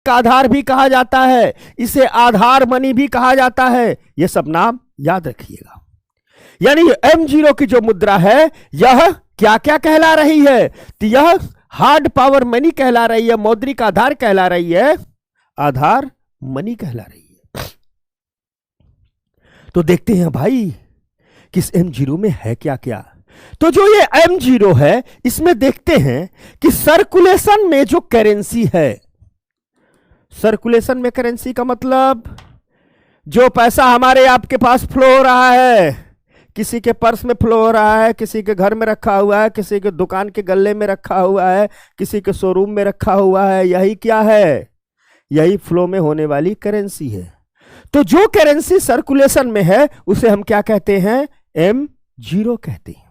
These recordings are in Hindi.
का आधार भी कहा जाता है, इसे आधार मनी भी कहा जाता है। यह सब नाम याद रखिएगा। यानी M0 की जो मुद्रा है यह क्या क्या कहला रही है? तो यह हार्ड पावर मनी कहला रही है, मौद्रिक आधार कहला रही है, आधार मनी कहला रही है। तो देखते हैं भाई कि इस M0 में है क्या क्या। तो जो ये M0 है इसमें देखते हैं कि सर्कुलेशन में जो करेंसी है, सर्कुलेशन में करेंसी का मतलब जो पैसा हमारे आपके पास फ्लो हो रहा है, किसी के पर्स में फ्लो हो रहा है, किसी के घर में रखा हुआ है, किसी के दुकान के गल्ले में रखा हुआ है, किसी के शोरूम में रखा हुआ है, यही क्या है? यही फ्लो में होने वाली करेंसी है। तो जो करेंसी सर्कुलेशन में है उसे हम क्या कहते हैं? M0 कहते हैं।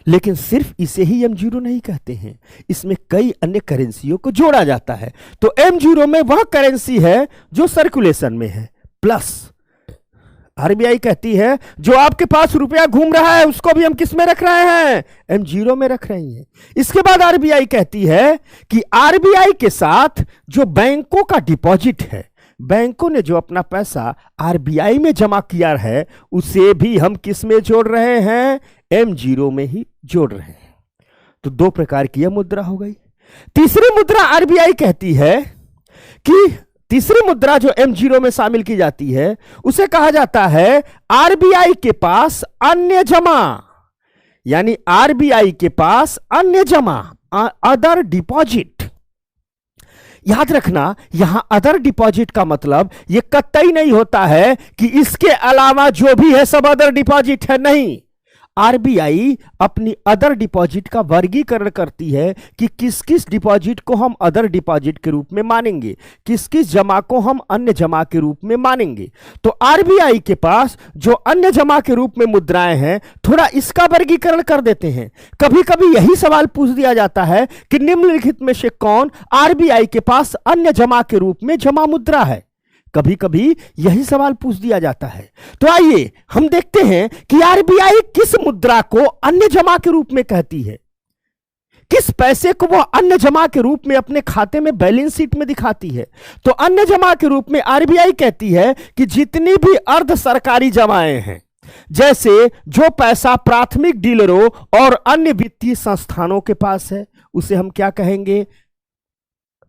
लेकिन सिर्फ इसे ही M0 नहीं कहते हैं, इसमें कई अन्य करेंसियों को जोड़ा जाता है। तो M0 में वह करेंसी है जो सर्कुलेशन में है, प्लस आरबीआई कहती है जो आपके पास रुपया घूम रहा है उसको भी हम किस में रख रहे हैं? M0 में रख रहे हैं। इसके बाद आरबीआई कहती है कि आरबीआई के साथ जो बैंकों का डिपॉजिट है, बैंकों ने जो अपना पैसा आरबीआई में जमा किया है उसे भी हम किस में जोड़ रहे हैं? M0 में ही जोड़ रहे हैं। तो दो प्रकार की यह मुद्रा हो गई। तीसरी मुद्रा आरबीआई कहती है कि तीसरी मुद्रा जो M0 में शामिल की जाती है उसे कहा जाता है आरबीआई के पास अन्य जमा। यानी आरबीआई के पास अन्य जमा, अदर डिपॉजिट। याद रखना यहां अदर डिपॉजिट का मतलब यह कतई नहीं होता है कि इसके अलावा जो भी है सब अदर डिपॉजिट है, नहीं। आरबीआई अपनी अदर डिपॉजिट का वर्गीकरण करती है कि किस किस डिपॉजिट को हम अदर डिपॉजिट के रूप में मानेंगे, किस किस जमा को हम अन्य जमा के रूप में मानेंगे। तो आरबीआई के पास जो अन्य जमा के रूप में मुद्राएं हैं, थोड़ा इसका वर्गीकरण कर देते हैं। कभी कभी यही सवाल पूछ दिया जाता है कि निम्नलिखित में से कौन आरबीआई के पास अन्य जमा के रूप में जमा मुद्रा है। कभी कभी यही सवाल पूछ दिया जाता है। तो आइए हम देखते हैं कि आरबीआई किस मुद्रा को अन्य जमा के रूप में कहती है, किस पैसे को वो अन्य जमा के रूप में अपने खाते में बैलेंस शीट में दिखाती है। तो अन्य जमा के रूप में आरबीआई कहती है कि जितनी भी अर्ध सरकारी जमाएं हैं, जैसे जो पैसा प्राथमिक डीलरों और अन्य वित्तीय संस्थानों के पास है, उसे हम क्या कहेंगे?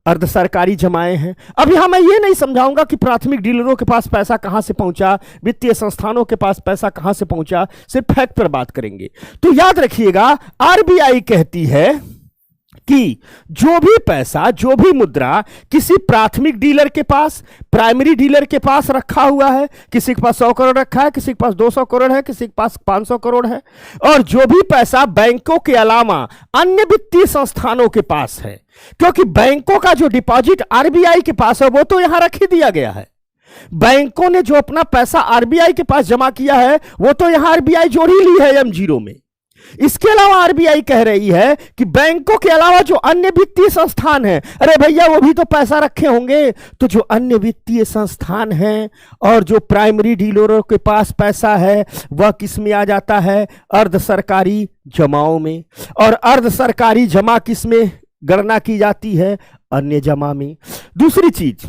अर्ध सरकारी जमाएं हैं। अब यहां मैं ये नहीं समझाऊंगा कि प्राथमिक डीलरों के पास पैसा कहां से पहुंचा, वित्तीय संस्थानों के पास पैसा कहां से पहुंचा, सिर्फ फैक्ट पर बात करेंगे। तो याद रखिएगा आरबीआई कहती है कि जो भी पैसा, जो भी मुद्रा किसी प्राथमिक डीलर के पास, प्राइमरी डीलर के पास रखा हुआ है, किसी के पास 100 करोड़ रखा है, किसी के पास 200 करोड़ है, किसी के पास 500 करोड़ है, और जो भी पैसा बैंकों के अलावा अन्य वित्तीय संस्थानों के पास है, क्योंकि बैंकों का जो डिपॉजिट आरबीआई के पास है वो तो यहां रख ही दिया गया है। बैंकों ने जो अपना पैसा आरबीआई के पास जमा किया है वो तो यहां आरबीआई जोड़ ही ली है M0 में। इसके अलावा आरबीआई कह रही है कि बैंकों के अलावा जो अन्य वित्तीय संस्थान हैं, अरे भैया वो भी तो पैसा रखे होंगे। तो जो अन्य वित्तीय संस्थान हैं और जो प्राइमरी डीलरों के पास पैसा है वह किस में आ जाता है? अर्ध सरकारी जमाओं में। और अर्ध सरकारी जमा किस में गणना की जाती है? अन्य जमा में। दूसरी चीज,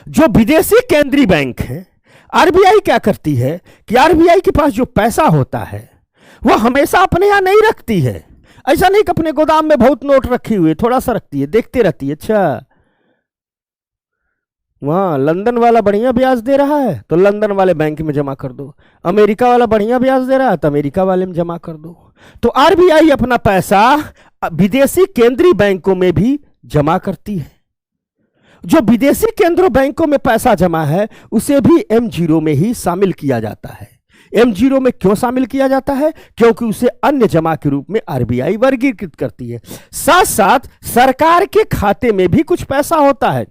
जो विदेशी केंद्रीय बैंक है, आरबीआई क्या करती है कि आरबीआई के पास जो पैसा होता है वो हमेशा अपने यहां नहीं रखती है। ऐसा नहीं कि अपने गोदाम में बहुत नोट रखी हुई है, थोड़ा सा रखती है, देखते रहती है। अच्छा वहां लंदन वाला बढ़िया ब्याज दे रहा है तो लंदन वाले बैंक में जमा कर दो, अमेरिका वाला बढ़िया ब्याज दे रहा है तो अमेरिका वाले में जमा कर दो। तो आरबीआई अपना पैसा विदेशी केंद्रीय बैंकों में भी जमा करती है। जो विदेशी केंद्रीय बैंकों में पैसा जमा है उसे भी M0 में ही शामिल किया जाता है। M0 में क्यों शामिल किया जाता है? क्योंकि उसे अन्य जमा के रूप में आरबीआई वर्गीकृत करती है। साथ साथ सरकार के खाते में भी कुछ पैसा होता है।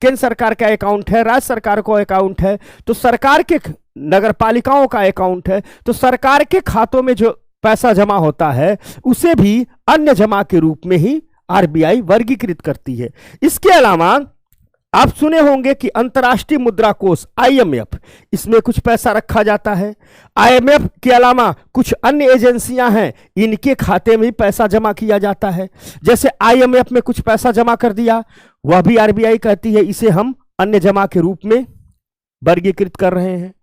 केंद्र सरकार का अकाउंट है, राज्य सरकार को अकाउंट है, तो सरकार के नगर पालिकाओं का अकाउंट है, तो सरकार के खातों में जो पैसा जमा होता है उसे भी अन्य जमा के रूप में ही आरबीआई वर्गीकृत करती है। इसके अलावा आप सुने होंगे कि अंतर्राष्ट्रीय मुद्रा कोष IMF, इसमें कुछ पैसा रखा जाता है। IMF के अलावा कुछ अन्य एजेंसियां हैं, इनके खाते में भी पैसा जमा किया जाता है। जैसे IMF में कुछ पैसा जमा कर दिया, वह भी आरबीआई कहती है इसे हम अन्य जमा के रूप में वर्गीकृत कर रहे हैं।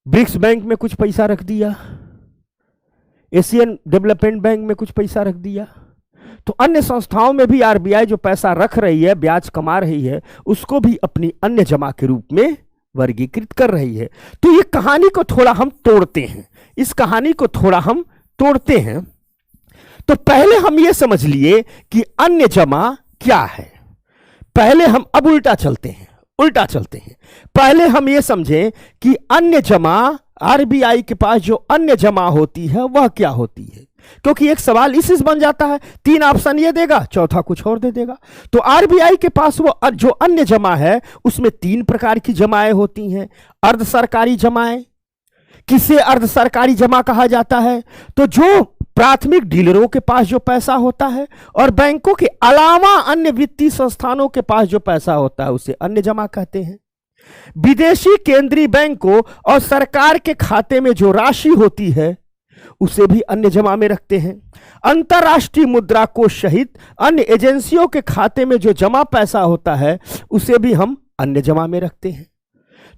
ब्रिक्स बैंक में कुछ पैसा रख दिया, एशियन डेवलपमेंट बैंक में कुछ पैसा रख दिया, तो अन्य संस्थाओं में भी आरबीआई जो पैसा रख रही है, ब्याज कमा रही है, उसको भी अपनी अन्य जमा के रूप में वर्गीकृत कर रही है। तो ये कहानी को थोड़ा हम तोड़ते हैं, इस कहानी को थोड़ा हम तोड़ते हैं। तो पहले हम ये समझ लिए कि अन्य जमा क्या है। पहले हम अब उल्टा चलते हैं, पहले हम ये समझें कि अन्य जमा, आरबीआई के पास जो अन्य जमा होती है वह क्या होती है, क्योंकि एक सवाल इसी से बन जाता है, 3 ऑप्शन ये देगा, चौथा कुछ और दे देगा। तो आरबीआई के पास वो जो अन्य जमा है उसमें 3 प्रकार की जमाएं होती हैं। अर्ध सरकारी जमाएं, किसे अर्ध सरकारी जमा कहा जाता है, तो जो प्राथमिक डीलरों के पास जो पैसा होता है और बैंकों के अलावा अन्य वित्तीय संस्थानों के पास जो पैसा होता है उसे अन्य जमा कहते हैं। विदेशी केंद्रीय बैंकों और सरकार के खाते में जो राशि होती है उसे भी अन्य जमा में रखते हैं। अंतरराष्ट्रीय मुद्रा कोष सहित अन्य एजेंसियों के खाते में जो जमा पैसा होता है उसे भी हम अन्य जमा में रखते हैं।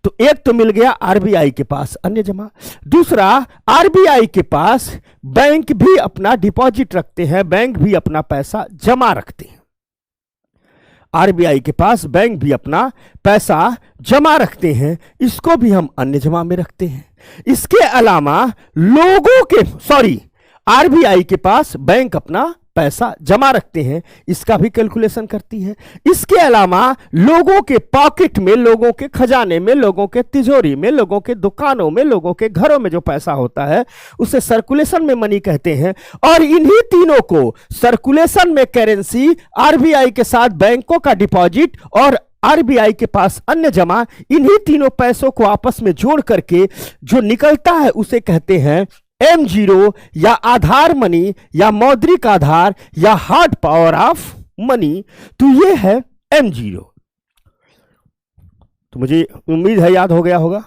तो एक तो मिल गया आरबीआई के पास अन्य जमा। दूसरा, आरबीआई के पास बैंक भी अपना डिपॉजिट रखते हैं, बैंक भी अपना पैसा जमा रखते हैं। आरबीआई के पास बैंक भी अपना पैसा जमा रखते हैं, इसको भी हम अन्य जमा में रखते हैं। इसके अलावा आरबीआई के पास बैंक अपना पैसा जमा रखते हैं, इसका भी कैलकुलेशन करती है। इसके अलावा लोगों के पॉकेट में, लोगों के खजाने में, लोगों के तिजोरी में, लोगों के दुकानों में, लोगों के घरों में जो पैसा होता है उसे सर्कुलेशन में मनी कहते हैं। और इन्हीं तीनों को, सर्कुलेशन में करेंसी, आरबीआई के साथ बैंकों का डिपॉजिट और आरबीआई के पास अन्य जमा, इन्हीं तीनों पैसों को आपस में जोड़ करके जो निकलता है उसे कहते हैं M0 या आधार मनी या मौद्रिक आधार या हार्ड पावर ऑफ मनी। तो ये है M0। तो मुझे उम्मीद है याद हो गया होगा।